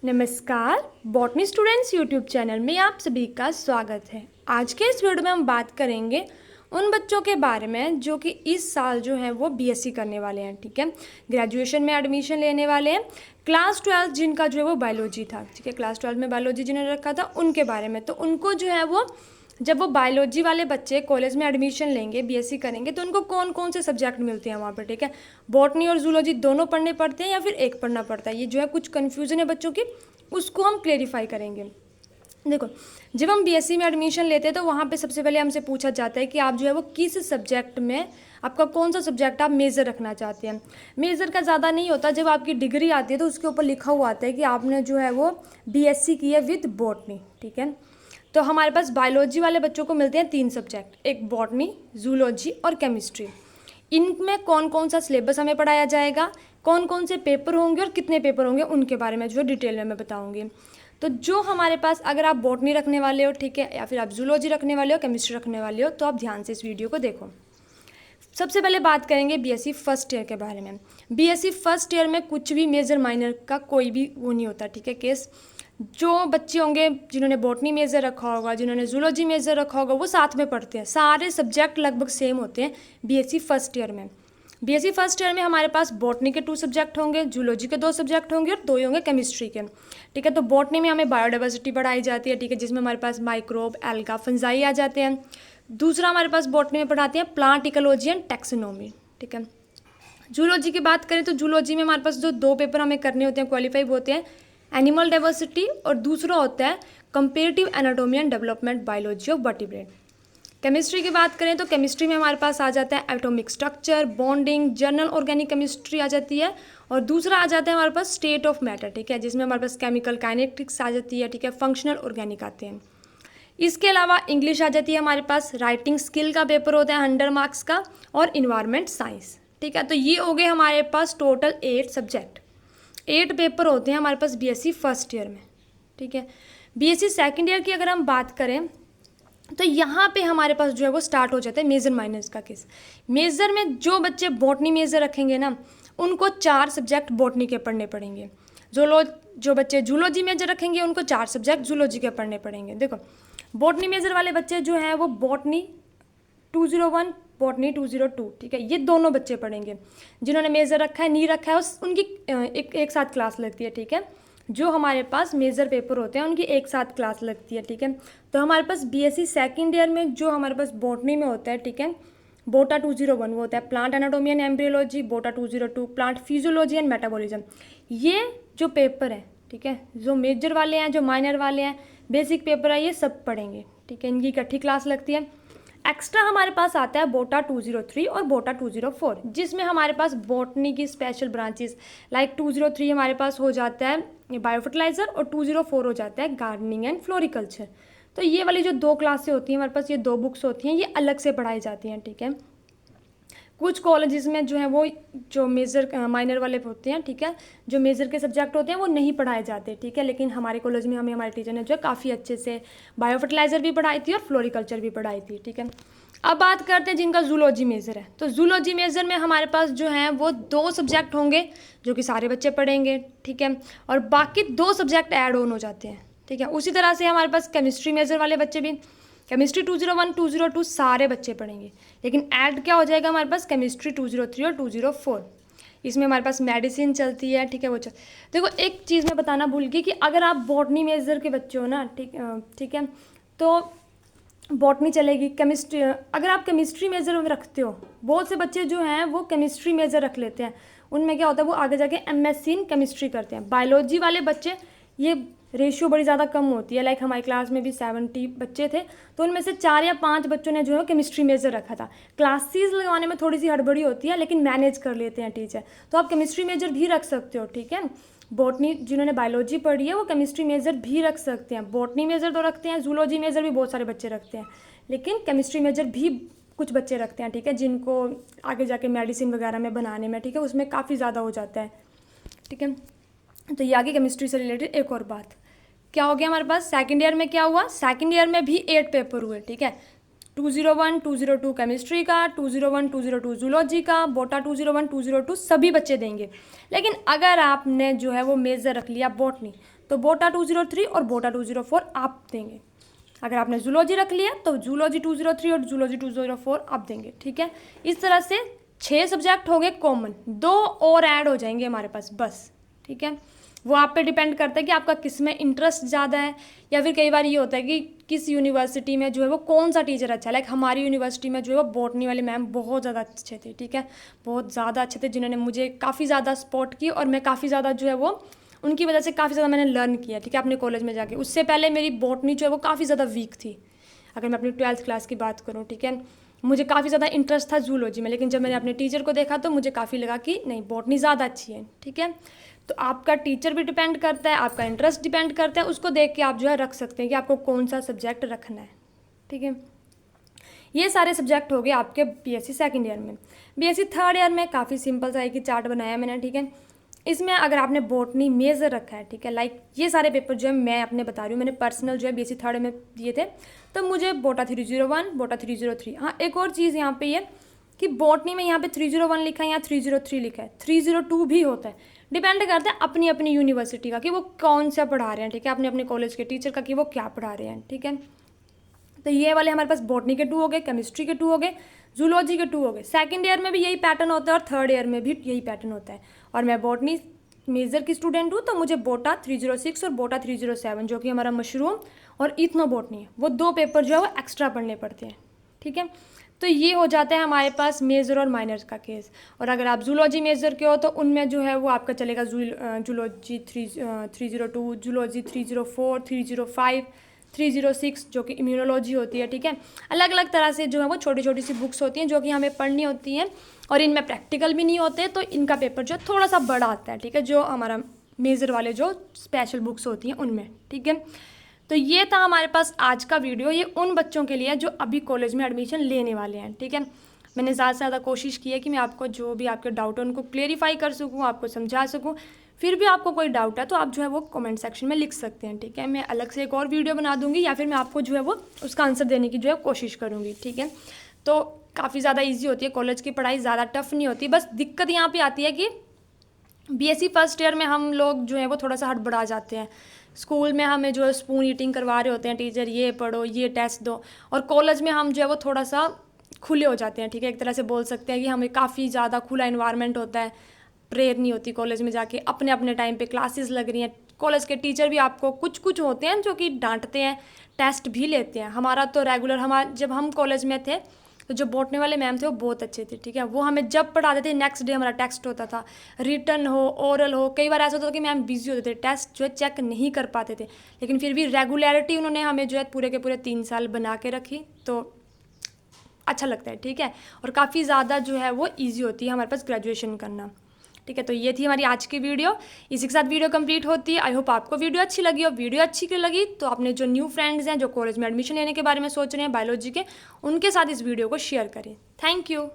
नमस्कार botany students YouTube channel में आप सभी का स्वागत है। आज के इस वीडियो में हम बात करेंगे उन बच्चों के बारे में जो कि इस साल जो है वो बीएससी करने वाले हैं। ठीक है, ग्रेजुएशन में एडमिशन लेने वाले हैं। क्लास 12 जिनका जो है वो बायोलॉजी था, ठीक है, क्लास 12 में बायोलॉजी जिन्होंने रखा था उनके बारे में। तो उनको जो है वो जब वो बायोलॉजी वाले बच्चे कॉलेज में एडमिशन लेंगे, बीएससी करेंगे, तो उनको कौन कौन से सब्जेक्ट मिलते हैं वहाँ पर। ठीक है, बॉटनी और जूलॉजी दोनों पढ़ने पड़ते हैं या फिर एक पढ़ना पड़ता है। ये जो है कुछ कन्फ्यूज़न है बच्चों की, उसको हम क्लेरिफाई करेंगे। देखो, जब हम बीएससी में एडमिशन लेते हैं तो वहाँ पे सबसे पहले हमसे पूछा जाता है कि आप जो है वो किस सब्जेक्ट में, आपका कौन सा सब्जेक्ट आप मेजर रखना चाहते हैं। मेजर का ज़्यादा नहीं होता, जब आपकी डिग्री आती है तो उसके ऊपर लिखा हुआ आता है कि आपने जो है वो बीएससी की है विद बॉटनी। ठीक है, तो हमारे पास बायोलॉजी वाले बच्चों को मिलते हैं 3 सब्जेक्ट, एक बॉटनी, जूलॉजी और केमिस्ट्री। इनमें कौन कौन सा सिलेबस हमें पढ़ाया जाएगा, कौन कौन से पेपर होंगे और कितने पेपर होंगे, उनके बारे में जो डिटेल में मैं बताऊंगी। तो जो हमारे पास, अगर आप बॉटनी रखने वाले हो, ठीक है, या फिर आप जूलॉजी रखने वाले हो, केमिस्ट्री रखने वाले हो, तो आप ध्यान से इस वीडियो को देखो। सबसे पहले बात करेंगे बीएससी फर्स्ट ईयर के बारे में। बीएससी फर्स्ट ईयर में कुछ भी मेजर माइनर का कोई भी वो नहीं होता। ठीक है, केस जो बच्चे होंगे जिन्होंने बॉटनी मेजर रखा होगा, जिन्होंने जूलॉजी मेजर रखा होगा, वो साथ में पढ़ते हैं। सारे सब्जेक्ट लगभग सेम होते हैं बीएससी फर्स्ट ईयर में। बीएससी फर्स्ट ईयर में हमारे पास बॉटनी के 2 सब्जेक्ट होंगे, जूलॉजी के 2 सब्जेक्ट होंगे और 2 ही होंगे केमिस्ट्री के। ठीक है, तो बॉटनी में हमें बायोडाइवर्सिटी पढ़ाई जाती है, ठीक है, जिसमें हमारे पास माइक्रोब, एल्गा, फंजाई आ जाते हैं। दूसरा हमारे पास बॉटनी में पढ़ाते हैं प्लांट इकोलॉजी एंड टैक्सोनॉमी। ठीक है, जूलॉजी की बात करें तो जूलॉजी में हमारे पास जो 2 पेपर हमें करने होते हैं, क्वालिफाई होते हैं, एनिमल डाइवर्सिटी और दूसरा होता है comparative anatomy and development biology of vertebrate. Chemistry की बात करें तो केमिस्ट्री में हमारे पास आ जाता है atomic structure, bonding, general organic chemistry आ जाती है और दूसरा आ जाता है हमारे पास स्टेट ऑफ मैटर। ठीक है, जिसमें हमारे पास केमिकल काइनेटिक्स आ जाती है। ठीक है, फंक्शनल ऑर्गेनिक आते हैं। इसके अलावा इंग्लिश आ जाती है हमारे पास, राइटिंग स्किल का पेपर होता है 100 मार्क्स का और इन्वायरमेंट साइंस। ठीक है, तो ये हो गए हमारे पास टोटल 8 सब्जेक्ट, 8 पेपर होते हैं हमारे पास बीएससी फर्स्ट ईयर में। ठीक है, बीएससी सेकंड ईयर की अगर हम बात करें तो यहाँ पे हमारे पास जो है वो स्टार्ट हो जाता है मेजर माइनर्स का केस। मेजर में जो बच्चे बॉटनी मेजर रखेंगे ना, उनको 4 सब्जेक्ट बॉटनी के पढ़ने पड़ेंगे। जो बच्चे जूलॉजी मेजर रखेंगे उनको 4 सब्जेक्ट जूलॉजी के पढ़ने पड़ेंगे। देखो, बॉटनी मेजर वाले बच्चे जो हैं वो बॉटनी 201, बॉटनी 202, ठीक है, ये दोनों बच्चे पढ़ेंगे। जिन्होंने मेजर रखा है, नहीं रखा है, उनकी एक साथ क्लास लगती है। ठीक है, जो हमारे पास मेजर पेपर होते हैं उनकी एक साथ क्लास लगती है। ठीक है, तो हमारे पास बीएससी सेकंड ईयर में जो हमारे पास बॉटनी में होता है, ठीक है, बोटा 201 वो होता है प्लांट एनाटॉमी एंड एम्ब्रियोलॉजी, बोटा 202 प्लांट फिजियोलॉजी एंड मेटाबॉलिज्म। ये जो पेपर है, ठीक है, जो मेजर वाले हैं, जो माइनर वाले हैं, बेसिक पेपर है, ये सब पढ़ेंगे। ठीक है, इनकी इकट्ठी क्लास लगती है। एक्स्ट्रा हमारे पास आता है बोटा 203 और बोटा 204, जिसमें हमारे पास बॉटनी की स्पेशल ब्रांचेस लाइक 203 हमारे पास हो जाता है बायोफर्टिलाइजर और 204 हो जाता है गार्डनिंग एंड फ्लोरिकल्चर। तो ये वाली जो 2 क्लासें होती हैं हमारे पास, ये 2 बुक्स होती हैं, ये अलग से पढ़ाई जाती हैं। ठीक है, कुछ कॉलेजेस में जो है वो जो मेजर माइनर वाले होते हैं, ठीक है, जो मेजर के सब्जेक्ट होते हैं वो नहीं पढ़ाए जाते। ठीक है, लेकिन हमारे कॉलेज में हमें हमारे टीचर ने जो है काफ़ी अच्छे से बायोफर्टिलाइजर भी पढ़ाई थी और फ्लोरिकल्चर भी पढ़ाई थी। ठीक है, अब बात करते हैं जिनका जूलॉजी मेजर है। तो जूलॉजी मेजर में हमारे पास जो है वो 2 सब्जेक्ट होंगे जो कि सारे बच्चे पढ़ेंगे। ठीक है, और बाकी 2 सब्जेक्ट ऐड ऑन हो जाते हैं। ठीक है, उसी तरह से हमारे पास केमिस्ट्री मेजर वाले बच्चे भी, केमिस्ट्री 201, 202 सारे बच्चे पढ़ेंगे, लेकिन ऐड क्या हो जाएगा हमारे पास केमिस्ट्री 203 और 204। इसमें हमारे पास मेडिसिन चलती है। ठीक है, वो देखो, एक चीज़ मैं बताना भूल गई कि अगर आप बॉटनी मेजर के बच्चे हो ना, ठीक है, तो बॉटनी चलेगी। केमिस्ट्री, अगर आप केमिस्ट्री मेजर में रखते हो, बहुत से बच्चे जो हैं वो केमिस्ट्री मेजर रख लेते हैं, उनमें क्या होता है वो आगे जाके एमएससी इन केमिस्ट्री करते हैं। बायोलॉजी वाले बच्चे, ये रेशियो बड़ी ज़्यादा कम होती है, लाइक हमारी क्लास में भी 70 बच्चे थे, तो उनमें से 4 या 5 बच्चों ने जो है केमिस्ट्री मेजर रखा था। क्लासेस लगवाने में थोड़ी सी हड़बड़ी होती है, लेकिन मैनेज कर लेते हैं टीचर, तो आप केमिस्ट्री मेजर भी रख सकते हो। ठीक है, बॉटनी जिन्होंने बायोलॉजी पढ़ी है वो केमिस्ट्री मेजर भी रख सकते हैं। बॉटनी मेजर तो रखते हैं, जूलॉजी मेजर भी बहुत सारे बच्चे रखते हैं, लेकिन केमिस्ट्री मेजर भी कुछ बच्चे रखते हैं। ठीक है, जिनको आगे जाके मेडिसिन वगैरह में बनाने में, ठीक है, उसमें काफ़ी ज़्यादा हो जाता है। ठीक है, तो ये आगे केमिस्ट्री से रिलेटेड एक और बात क्या हो गया हमारे पास। सेकंड ईयर में क्या हुआ, सेकंड ईयर में भी 8 पेपर हुए। ठीक है, 201 202 केमिस्ट्री का, 201 202 जूलॉजी का, बोटा 201 202 सभी बच्चे देंगे। लेकिन अगर आपने जो है वो मेजर रख लिया बॉटनी, तो बोटा 203 और बोटा 204 आप देंगे। अगर आपने जूलॉजी रख लिया तो जूलॉजी 203 और जूलॉजी 204 आप देंगे, ठीक है। इस तरह से 6 सब्जेक्ट हो गए कॉमन, 2 और ऐड हो जाएंगे हमारे पास बस, ठीक है। वो आप पे डिपेंड करता है कि आपका किस में इंटरेस्ट ज़्यादा है, या फिर कई बार ये होता है कि किस यूनिवर्सिटी में जो है वो कौन सा टीचर अच्छा है। लाइक हमारी यूनिवर्सिटी में जो है वो बॉटनी वाले मैम बहुत ज़्यादा अच्छे थे, ठीक है, बहुत ज़्यादा अच्छे थे, जिन्होंने मुझे काफ़ी ज़्यादा सपोर्ट की और मैं काफ़ी ज़्यादा जो है वो उनकी वजह से काफ़ी ज़्यादा मैंने लर्न किया, ठीक है, अपने कॉलेज में जाके। उससे पहले मेरी बॉटनी जो है वो काफ़ी ज़्यादा वीक थी, अगर मैं अपनी 12th क्लास की बात करूँ, ठीक है। मुझे काफ़ी ज़्यादा इंटरेस्ट था जूलॉजी में, लेकिन जब मैंने अपने टीचर को देखा तो मुझे काफ़ी लगा कि नहीं, बॉटनी ज़्यादा अच्छी है, ठीक है। तो आपका टीचर भी डिपेंड करता है, आपका इंटरेस्ट डिपेंड करता है, उसको देख के आप जो है रख सकते हैं कि आपको कौन सा सब्जेक्ट रखना है, ठीक है। ये सारे सब्जेक्ट हो गए आपके बीएससी सेकंड ईयर में। बीएससी थर्ड ईयर में काफ़ी सिंपल सा एक चार्ट बनाया मैंने, ठीक है। इसमें अगर आपने बॉटनी मेजर रखा है, ठीक है, लाइक ये सारे पेपर जो है मैं अपने बता रही हूँ, मैंने पर्सनल जो है बीएससी थर्ड में दिए थे, तो मुझे बोटा 301, बोटा 303। हाँ, एक और चीज़ यहाँ पे ये कि बॉटनी में यहाँ पे 301 लिखा है या 303 लिखा है, 302 भी होता है, डिपेंड करता है अपनी अपनी यूनिवर्सिटी का कि वो कौन सा पढ़ा रहे हैं, ठीक है, अपने अपने कॉलेज के टीचर का कि वो क्या पढ़ा रहे हैं, ठीक है। तो ये वाले हमारे पास बॉटनी के 2 हो गए, केमिस्ट्री के 2 हो गए, जूलॉजी के 2 हो गए। सेकंड ईयर में भी यही पैटर्न होता है और थर्ड ईयर में भी यही पैटर्न होता है। और मैं बॉटनी मेजर की स्टूडेंट हूँ, तो मुझे बोटा 306 और बोटा 307 जो कि हमारा मशरूम और इथनो बॉटनी है, वो 2 पेपर जो है वो एक्स्ट्रा पढ़ने पड़ते हैं, ठीक है। तो ये हो जाता है हमारे पास मेजर और माइनर का केस। और अगर आप जूलॉजी मेजर के हो तो उनमें जो है वो आपका चलेगा जूलॉजी 302, जूलॉजी 304, 305, 306 जो कि इम्यूनोलॉजी होती है, ठीक है। अलग अलग तरह से जो है वो छोटी छोटी सी बुक्स होती हैं जो कि हमें पढ़नी होती हैं, और इनमें प्रैक्टिकल भी नहीं होते, तो इनका पेपर जो थोड़ा सा बड़ा आता है, ठीक है, जो हमारा मेजर वाले जो स्पेशल बुक्स होती हैं उनमें, ठीक है। तो ये था हमारे पास आज का वीडियो। ये उन बच्चों के लिए जो अभी कॉलेज में एडमिशन लेने वाले हैं, ठीक है। मैंने ज़्यादा से ज़्यादा कोशिश की है कि मैं आपको जो भी आपके डाउट है उनको क्लेरिफाई कर सकूँ, आपको समझा सकूँ। फिर भी आपको कोई डाउट है तो आप जो है वो कमेंट सेक्शन में लिख सकते हैं, ठीक है। मैं अलग से एक और वीडियो बना दूँगी, या फिर मैं आपको जो है वो उसका आंसर देने की जो है कोशिश करूँगी, ठीक है। तो काफ़ी ज़्यादा ईजी होती है कॉलेज की पढ़ाई, ज़्यादा टफ नहीं होती। बस दिक्कत यहाँ पर आती है कि बीएससी फर्स्ट ईयर में हम लोग जो है वो थोड़ा सा हड़बड़ा जाते हैं। स्कूल में हमें जो है स्पून ईटिंग करवा रहे होते हैं टीचर, ये पढ़ो, ये टेस्ट दो, और कॉलेज में हम जो है वो थोड़ा सा खुले हो जाते हैं, ठीक है। एक तरह से बोल सकते हैं कि हमें काफ़ी ज़्यादा खुला इन्वायरमेंट होता है, प्रेयर नहीं होती कॉलेज में जाके, अपने अपने टाइम पे क्लासेस लग रही हैं। कॉलेज के टीचर भी आपको कुछ कुछ होते हैं जो कि डांटते हैं, टेस्ट भी लेते हैं। हमारा तो रेगुलर, जब हम कॉलेज में थे तो जो बॉटनी वाले मैम थे वो बहुत अच्छे थे, ठीक है। वो हमें जब पढ़ाते थे नेक्स्ट डे हमारा टेस्ट होता था, रिटन हो, ओरल हो। कई बार ऐसा होता था कि मैम बिजी होते थे, टेस्ट जो है चेक नहीं कर पाते थे, लेकिन फिर भी रेगुलरिटी उन्होंने हमें जो है पूरे के पूरे 3 साल बना के रखी, तो अच्छा लगता है, ठीक है। और काफ़ी ज़्यादा जो है वो ईजी होती है हमारे पास ग्रेजुएशन करना, ठीक है। तो ये थी हमारी आज की वीडियो, इसी के साथ वीडियो कंप्लीट होती है। आई होप आपको वीडियो अच्छी लगी, और वीडियो अच्छी क्यों लगी तो अपने जो न्यू फ्रेंड्स हैं जो कॉलेज में एडमिशन लेने के बारे में सोच रहे हैं बायोलॉजी के, उनके साथ इस वीडियो को शेयर करें। Thank you.